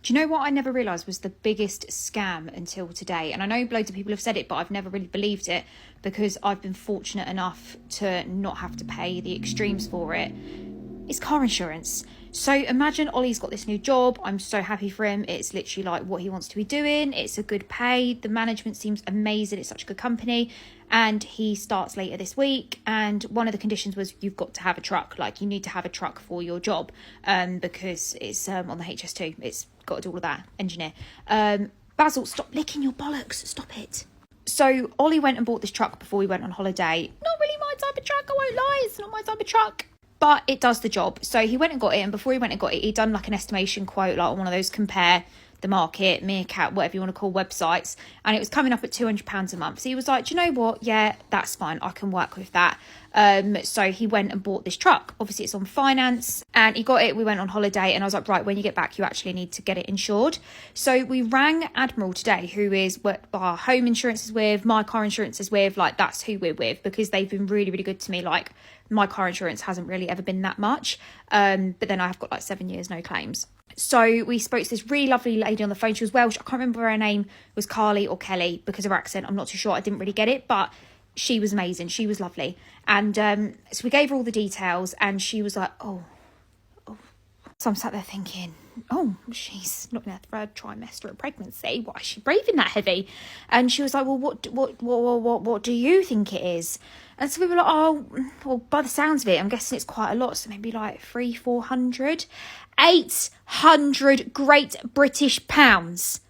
Do you know what I never realised was the biggest scam until today? And I know loads of people have said it, but I've never really believed it because I've been fortunate enough to not have to pay the extremes for it. It's car insurance. So imagine Ollie's got this new job. I'm so happy for him. It's literally like what he wants to be doing. It's a good pay. The management seems amazing. It's such a good company. And he starts later this week. And one of the conditions was you've got to have a truck. Like, you need to have a truck for your job because it's on the HS2. It's got to do all of that. Engineer. Basil, stop licking your bollocks. Stop it. So Ollie went and bought this truck before we went on holiday. Not really my type of truck, I won't lie. It's not my type of truck. But it does the job. So he went and got it. And before he went and got it, he'd done like an estimation quote, like on one of those compare the market, Meerkat, whatever you want to call websites. And it was coming up at £200 a month. So he was like, do you know what? Yeah, that's fine. I can work with that. So he went and bought this truck. Obviously, it's on finance. And he got it. We went on holiday. And I was like, right, when you get back, you actually need to get it insured. So we rang Admiral today, who is what our home insurance is with, my car insurance is with. Like, that's who we're with because they've been really, really good to me. Like, my car insurance hasn't really ever been that much. But then I've got like 7 years, no claims. So we spoke to this really lovely lady on the phone. She was Welsh. I can't remember her name was Carly or Kelly because of her accent. I'm not too sure. I didn't really get it, but she was amazing. She was lovely. And so we gave her all the details and she was like, oh. So I'm sat there thinking, oh, she's not in her third trimester of pregnancy. Why is she breathing that heavy? And she was like, well, what do you think it is? And so we were like, oh, well, by the sounds of it, I'm guessing it's quite a lot. So maybe like 400, 800 Great British pounds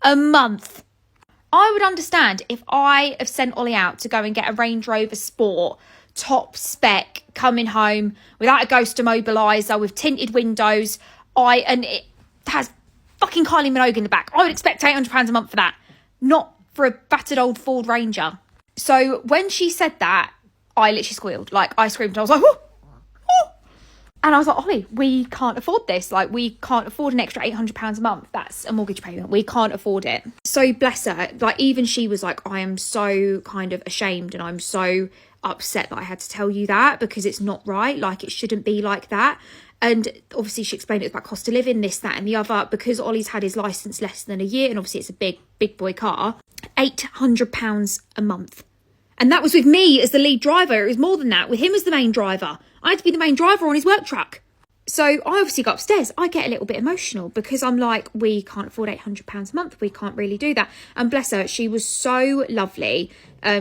a month. I would understand if I have sent Ollie out to go and get a Range Rover Sport, top spec, coming home without a ghost immobiliser, with tinted windows, and it has fucking Kylie Minogue in the back. I would expect £800 a month for that, not for a battered old Ford Ranger. So when she said that, I literally squealed. Like, I screamed. I was like, oh, oh. And I was like, Ollie, we can't afford this. Like, we can't afford an extra £800 a month. That's a mortgage payment. We can't afford it. So bless her. Like, even she was like, I am so kind of ashamed and I'm so upset that I had to tell you that because it's not right. Like, it shouldn't be like that. And obviously she explained it was about cost of living, this, that and the other, because Ollie's had his licence less than a year and obviously it's a big boy car. £800 a month. And that was with me as the lead driver. It was more than that, with him as the main driver. I had to be the main driver on his work truck. So I obviously got upstairs. I get a little bit emotional because I'm like, we can't afford £800 a month. We can't really do that. And bless her, she was so lovely.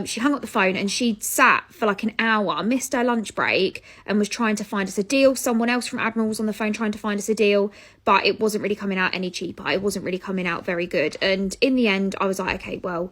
She hung up the phone and she'd sat for like an hour, missed her lunch break and was trying to find us a deal. Someone else from Admiral was on the phone trying to find us a deal, but it wasn't really coming out any cheaper. It wasn't really coming out very good. And in the end, I was like, okay, well,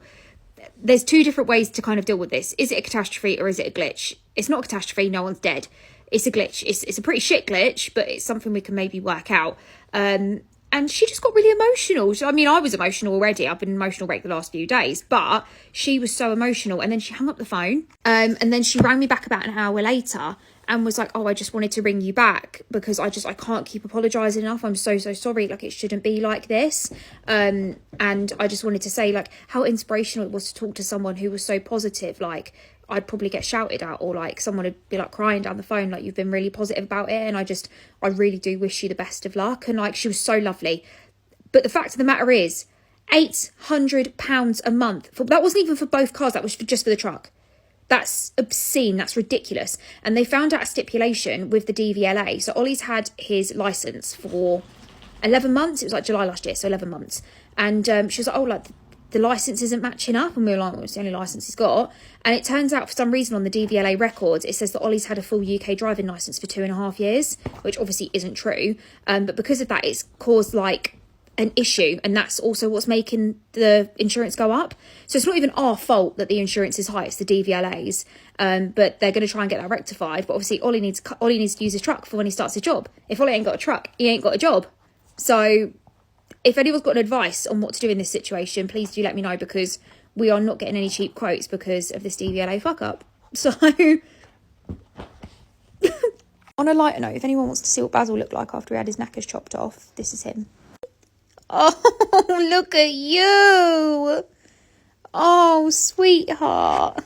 there's two different ways to kind of deal with this. Is it a catastrophe or is it a glitch? It's not a catastrophe. No one's dead. It's a glitch. It's a pretty shit glitch, but it's something we can maybe work out. And she just got really emotional. I mean, I was emotional already. I've been an emotional wreck the last few days, but she was so emotional. And then she hung up the phone. And then she rang me back about an hour later and was like, oh, I just wanted to ring you back because I can't keep apologising enough. I'm so sorry. Like, it shouldn't be like this. And I just wanted to say, like, how inspirational it was to talk to someone who was so positive. Like, I'd probably get shouted at, or like someone would be like crying down the phone, like, you've been really positive about it. And I really do wish you the best of luck. And like, she was so lovely. But the fact of the matter is, £800 a month. That wasn't even for both cars. That was just for the truck. That's obscene. That's ridiculous. And they found out a stipulation with the DVLA. So Ollie's had his licence for 11 months. It was like July last year, so 11 months. And she was like, oh, like, the licence isn't matching up. And we were like, well, it's the only licence he's got. And it turns out, for some reason, on the DVLA records, it says that Ollie's had a full UK driving licence for 2.5 years, which obviously isn't true. But because of that, it's caused, like, an issue, and that's also what's making the insurance go up. So it's not even our fault that the insurance is high, it's the DVLA's. But they're going to try and get that rectified. But obviously Ollie needs to use his truck for when he starts his job. If Ollie ain't got a truck, he ain't got a job. So if anyone's got an advice on what to do in this situation, please do let me know, because we are not getting any cheap quotes because of this DVLA fuck up. So on a lighter note, if anyone wants to see what Basil looked like after he had his knackers chopped off, this is him. Oh, look at you. Oh, sweetheart.